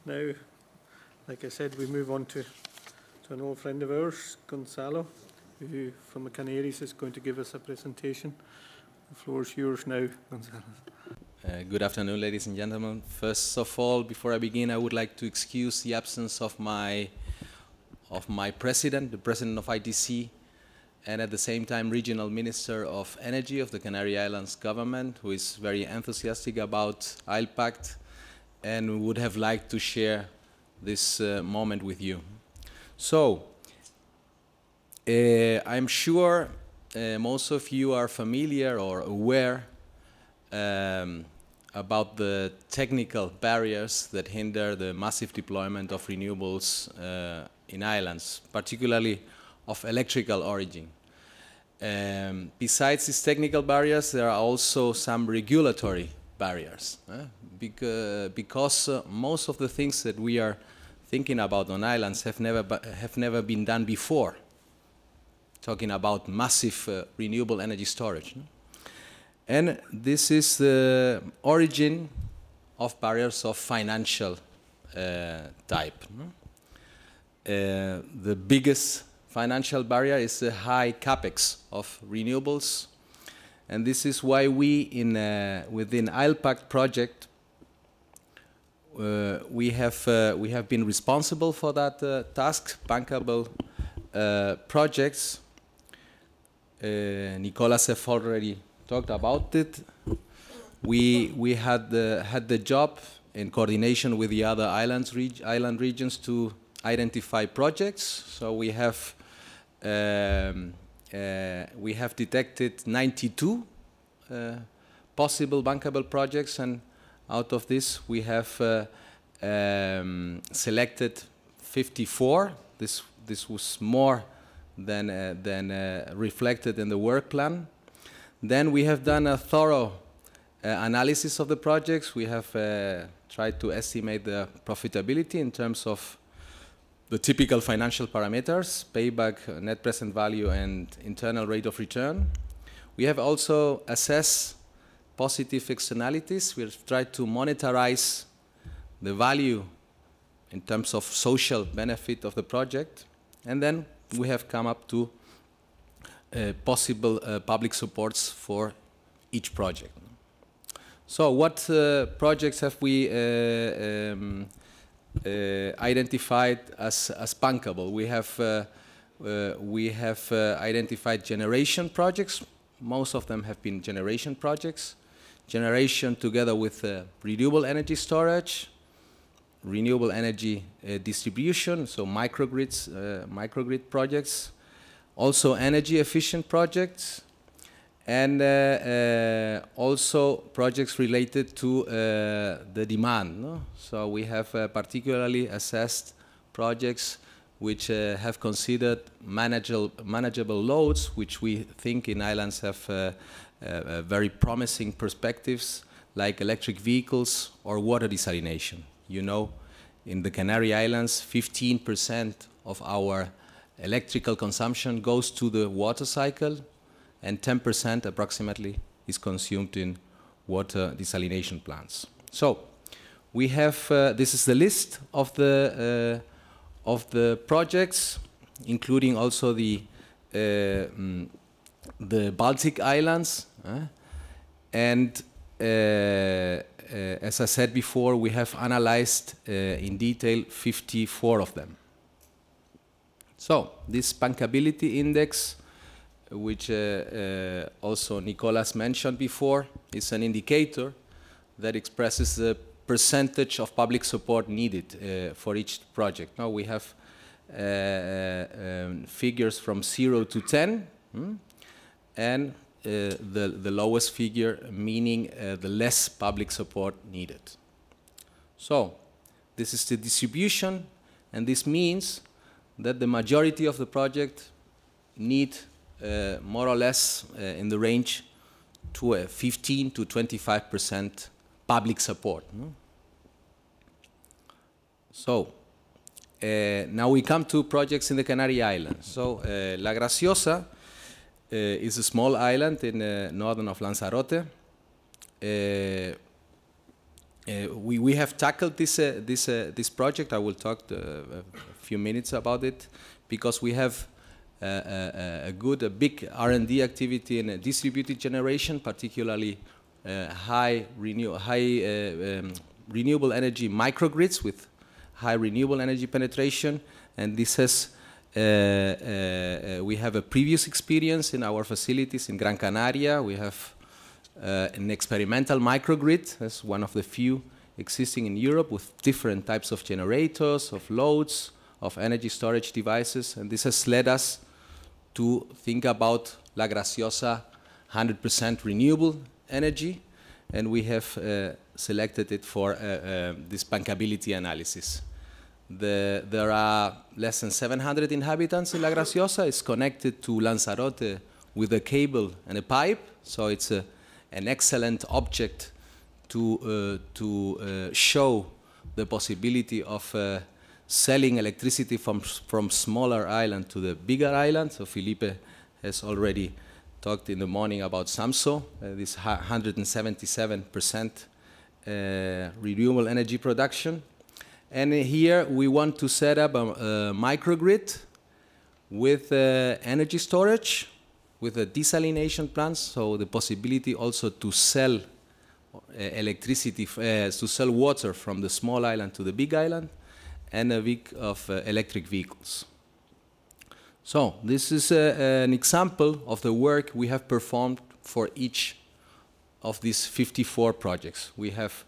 now, like I said, we move on to an old friend of ours, Gonzalo, who from the Canaries is going to give us a presentation. The floor is yours now, Gonzalo. Good afternoon, ladies and gentlemen. First of all, before I begin, I would like to excuse the absence of my president, the president of ITC, and at the same time regional minister of energy of the Canary Islands government, who is very enthusiastic about ILPACT and would have liked to share this moment with you. So, I'm sure most of you are familiar or aware about the technical barriers that hinder the massive deployment of renewables in islands, particularly of electrical origin. Besides these technical barriers, there are also some regulatory barriers, because most of the things that we are thinking about on islands have never been done before, talking about massive renewable energy storage. And this is the origin of barriers of financial type. The biggest financial barrier is the high capex of renewables, and this is why we within ILPACT project we have been responsible for that task, bankable projects. Nicolas have already talked about it. We had the job in coordination with the other island regions to identify projects. So we have detected 92 possible bankable projects, and out of this we have selected 54. This was more than reflected in the work plan. Then we have done a thorough analysis of the projects. We have tried to estimate the profitability in terms of the typical financial parameters, payback, net present value, and internal rate of return. We have also assessed positive externalities. We have tried to monetize the value in terms of social benefit of the project. And then we have come up to possible public supports for each project. So what projects have we identified as bankable? We have identified generation projects. Most of them have been generation projects. Generation together with renewable energy storage, renewable energy distribution, so microgrids, microgrid projects, also energy efficient projects, and also projects related to the demand. No? So we have particularly assessed projects which have considered manageable loads, which we think in islands have very promising perspectives, like electric vehicles or water desalination. You know, in the Canary Islands, 15% of our electrical consumption goes to the water cycle, and 10% approximately is consumed in water desalination plants. So we have, this is the list of the projects, including also the Baltic Islands, and as I said before, we have analyzed in detail 54 of them. So this bankability index, which also Nicolas mentioned before, is an indicator that expresses the percentage of public support needed for each project. Now we have figures from 0 to 10, and the lowest figure meaning the less public support needed. So this is the distribution, and this means that the majority of the project need more or less in the range to 15 to 25% public support. So now we come to projects in the Canary Islands. So La Graciosa is a small island in northern of Lanzarote. we have tackled this project. I will talk a few minutes about it, because we have a big R&D activity in distributed generation, particularly high renewable energy microgrids with high renewable energy penetration. And this has we have a previous experience in our facilities in Gran Canaria. We have an experimental microgrid as one of the few existing in Europe, with different types of generators, of loads, of energy storage devices. And this has led us to think about La Graciosa 100% renewable energy. And we have selected it for this bankability analysis. There are less than 700 inhabitants in La Graciosa. It's connected to Lanzarote with a cable and a pipe. So it's an excellent object to show the possibility of selling electricity from smaller island to the bigger island. So Felipe has already talked in the morning about Samso, this 177% renewable energy production. And here we want to set up a microgrid with energy storage, with a desalination plant, so the possibility also to sell electricity, to sell water from the small island to the big island, and a week of electric vehicles. So this is an example of the work we have performed for each of these 54 projects. We have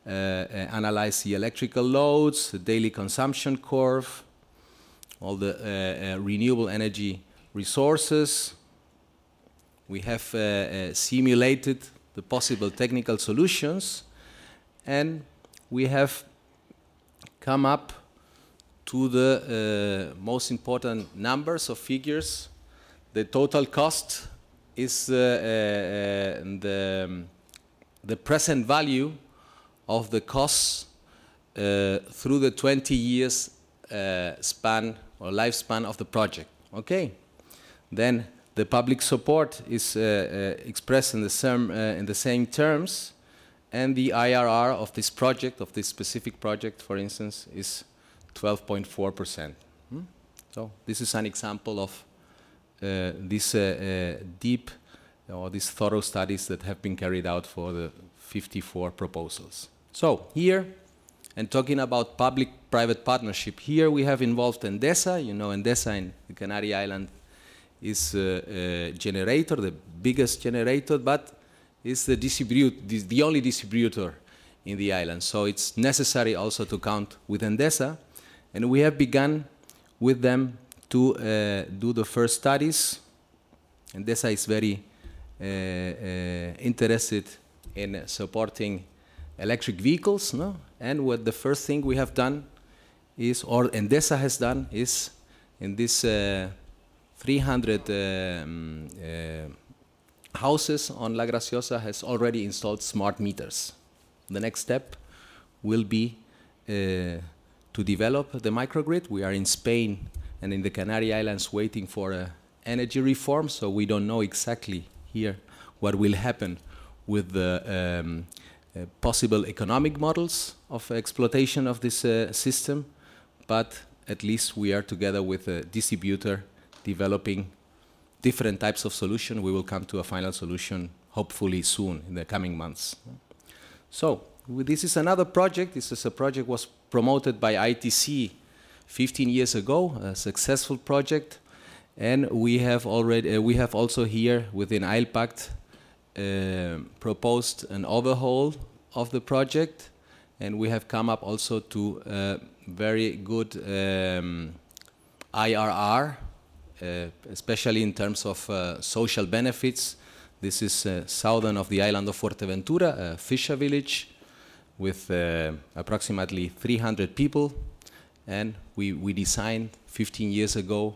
analyzed the electrical loads, the daily consumption curve, all the renewable energy resources. We have simulated the possible technical solutions, and we have come up to the most important numbers of figures. The total cost is the present value of the costs through the 20 years span or lifespan of the project. Okay. Then the public support is expressed in the same terms, and the IRR of this project, of this specific project, for instance, is 12.4%. So this is an example of these deep or these thorough studies that have been carried out for the 54 proposals. So here, and talking about public-private partnership, here we have involved Endesa. You know, Endesa in the Canary Islands is a generator, the biggest generator, but is the only distributor in the island. So it's necessary also to count with Endesa. And we have begun with them to do the first studies. Endesa is very interested in supporting electric vehicles, no? And what the first thing we have done is, or Endesa has done, is in this 300 houses on La Graciosa has already installed smart meters. The next step will be to develop the microgrid. We are in Spain and in the Canary Islands waiting for an energy reform, so we don't know exactly here what will happen with the possible economic models of exploitation of this system, but at least we are together with a distributor developing different types of solution. We will come to a final solution hopefully soon in the coming months. So this is another project. This is a project was promoted by ITC 15 years ago, a successful project, and we have already we have also here within ILPACT proposed an overhaul of the project, and we have come up also to a very good IRR, especially in terms of social benefits. This is southern of the island of Fuerteventura, a fisher village with approximately 300 people, and we designed 15 years ago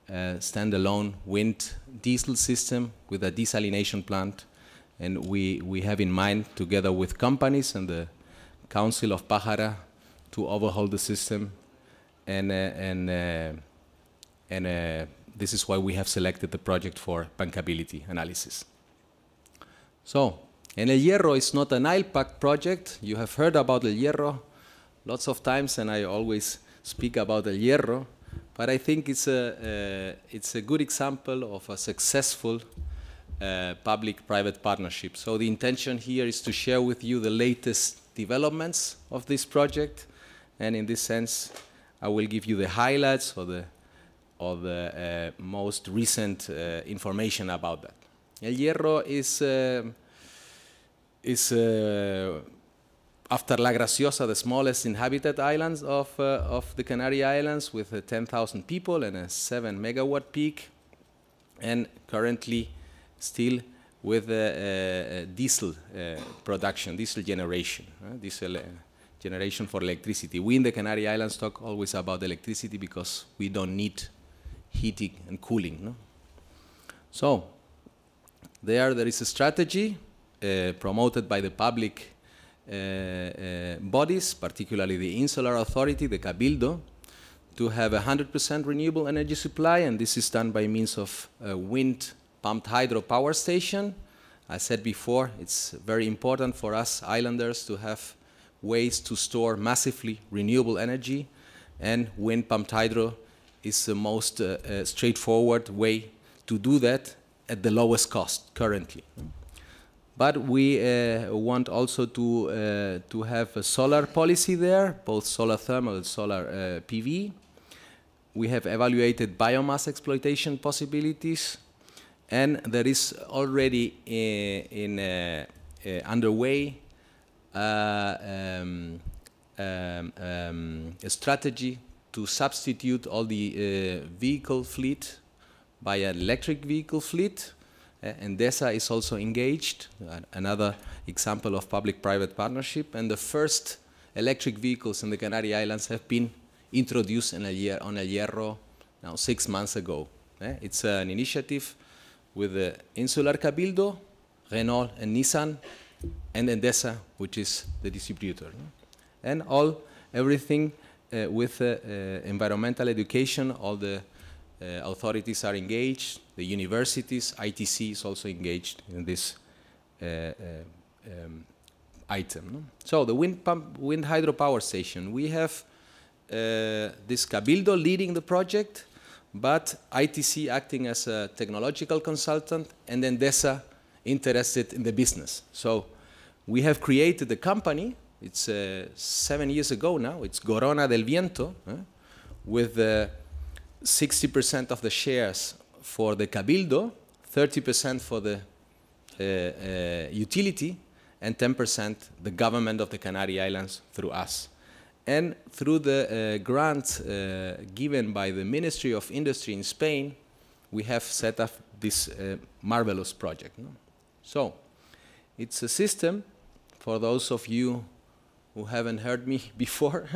a standalone wind diesel system with a desalination plant, and we have in mind, together with companies and the Council of Pájara, to overhaul the system, and this is why we have selected the project for bankability analysis. So And El Hierro is not an ILPAC project. You have heard about El Hierro lots of times, and I always speak about El Hierro. But I think it's a good example of a successful public-private partnership. So the intention here is to share with you the latest developments of this project, and in this sense, I will give you the highlights or the most recent information about that. El Hierro is after La Graciosa, the smallest inhabited islands of the Canary Islands, with 10,000 people and a 7 megawatt peak, and currently still with diesel production, diesel generation, generation for electricity. We in the Canary Islands talk always about electricity because we don't need heating and cooling. No? So there is a strategy promoted by the public bodies, particularly the Insular Authority, the Cabildo, to have 100% renewable energy supply, and this is done by means of a wind pumped hydro power station. I said before, it's very important for us islanders to have ways to store massively renewable energy, and wind pumped hydro is the most straightforward way to do that at the lowest cost currently. But we want also to have a solar policy there, both solar thermal and solar PV. We have evaluated biomass exploitation possibilities, and there is already underway a strategy to substitute all the vehicle fleet by an electric vehicle fleet. Endesa is also engaged, another example of public-private partnership, and the first electric vehicles in the Canary Islands have been introduced on El Hierro now 6 months ago. It's an initiative with the Insular Cabildo, Renault and Nissan, and Endesa, which is the distributor. And everything with environmental education, all the authorities are engaged, the universities, ITC is also engaged in this item. No? So the wind hydropower station, we have this Cabildo leading the project, but ITC acting as a technological consultant, and Endesa interested in the business. So we have created a company, it's 7 years ago now, it's Corona del Viento, with 60% of the shares for the Cabildo, 30% for the utility, and 10% the government of the Canary Islands through us. And through the grant given by the Ministry of Industry in Spain, we have set up this marvelous project. No? So it's a system, for those of you who haven't heard me before.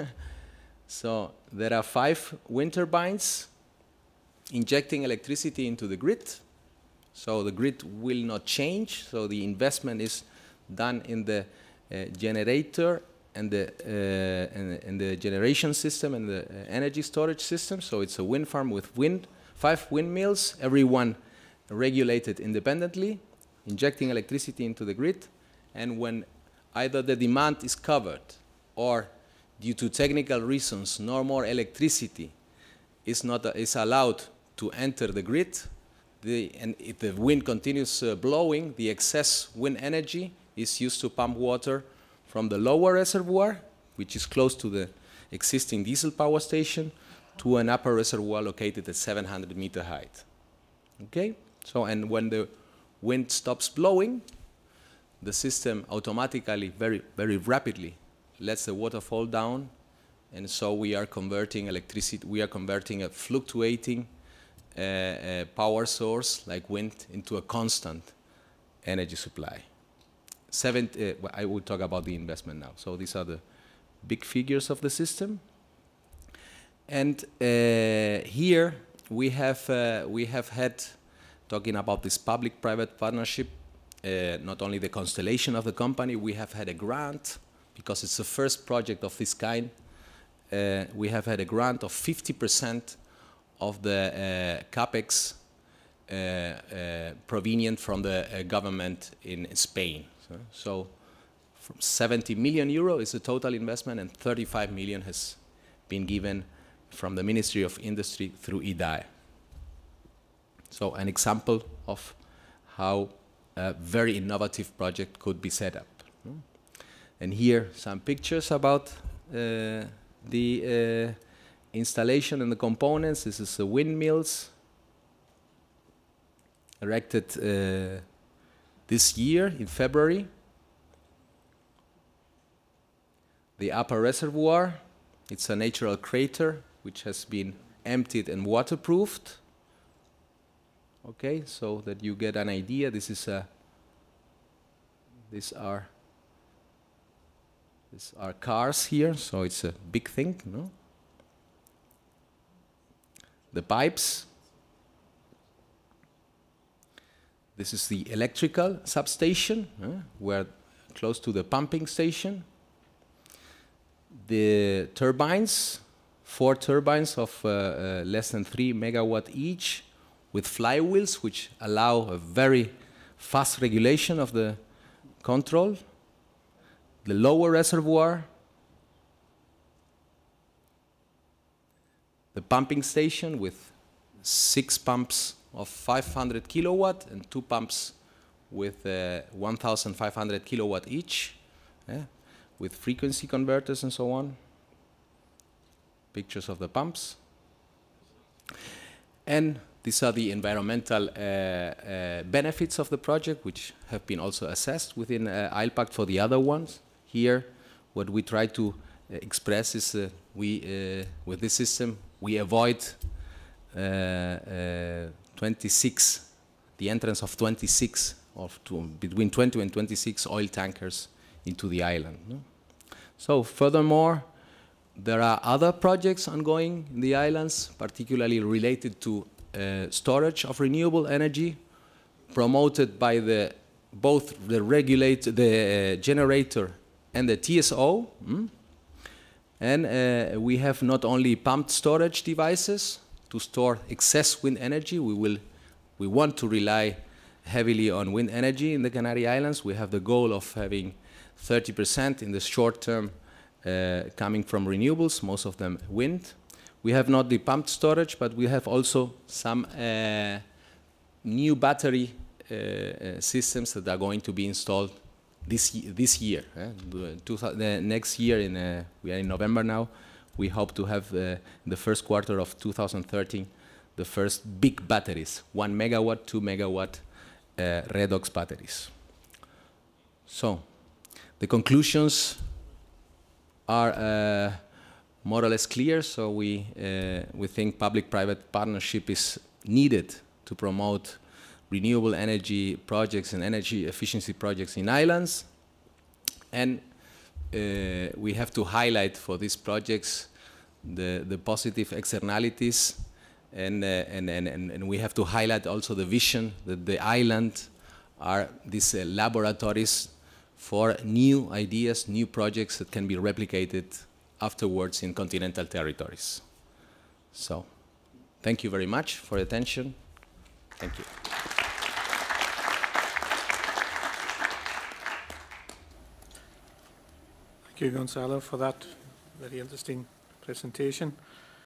So there are 5 wind turbines injecting electricity into the grid. So the grid will not change. So the investment is done in the generator and the generation system and the energy storage system. So it's a wind farm with 5 windmills, every one regulated independently, injecting electricity into the grid. And when either the demand is covered or due to technical reasons no more electricity is allowed to enter the grid, and if the wind continues blowing, the excess wind energy is used to pump water from the lower reservoir, which is close to the existing diesel power station, to an upper reservoir located at 700-meter height. Okay? So, and when the wind stops blowing, the system automatically, very, very rapidly, lets the water fall down, and so we are converting electricity, we are converting a fluctuating power source like wind into a constant energy supply. I will talk about the investment now. So these are the big figures of the system. And here we have had, talking about this public-private partnership, not only the constellation of the company, we have had a grant, because it's the first project of this kind. We have had a grant of 50% of the CAPEX provenient from the government in Spain. So from 70 million euro is the total investment, and 35 million has been given from the Ministry of Industry through IDAE. So an example of how a very innovative project could be set up. And here some pictures about the installation and the components. This is the windmills erected this year in February. The upper reservoir, it's a natural crater which has been emptied and waterproofed. Okay, so that you get an idea, these are cars here, so it's a big thing, no? The pipes. This is the electrical substation, where close to the pumping station. The turbines, 4 turbines of less than 3 megawatt each, with flywheels, which allow a very fast regulation of the control. The lower reservoir, the pumping station with 6 pumps of 500 kilowatt and 2 pumps with 1,500 kilowatt each, with frequency converters and so on. Pictures of the pumps. And these are the environmental benefits of the project, which have been also assessed within ILPACT for the other ones. Here, what we try to express is with this system, we avoid 26, the entrance of 26, between 20 and 26 oil tankers into the island. No? So furthermore, there are other projects ongoing in the islands, particularly related to storage of renewable energy, promoted by both the generator and the TSO. And we have not only pumped storage devices to store excess wind energy. We want to rely heavily on wind energy in the Canary Islands. We have the goal of having 30% in the short term coming from renewables, most of them wind. We have not the pumped storage, but we have also some new battery systems that are going to be installed this year. Next year, we are in November now, we hope to have in the first quarter of 2013 the first big batteries, 1 megawatt, 2 megawatt redox batteries. So the conclusions are more or less clear. So we think public-private partnership is needed to promote renewable energy projects and energy efficiency projects in islands. And we have to highlight for these projects the positive externalities, and we have to highlight also the vision that the island are these laboratories for new ideas, new projects that can be replicated afterwards in continental territories. So, thank you very much for your attention. Thank you. Thank you, Gonzalo, for that very interesting presentation.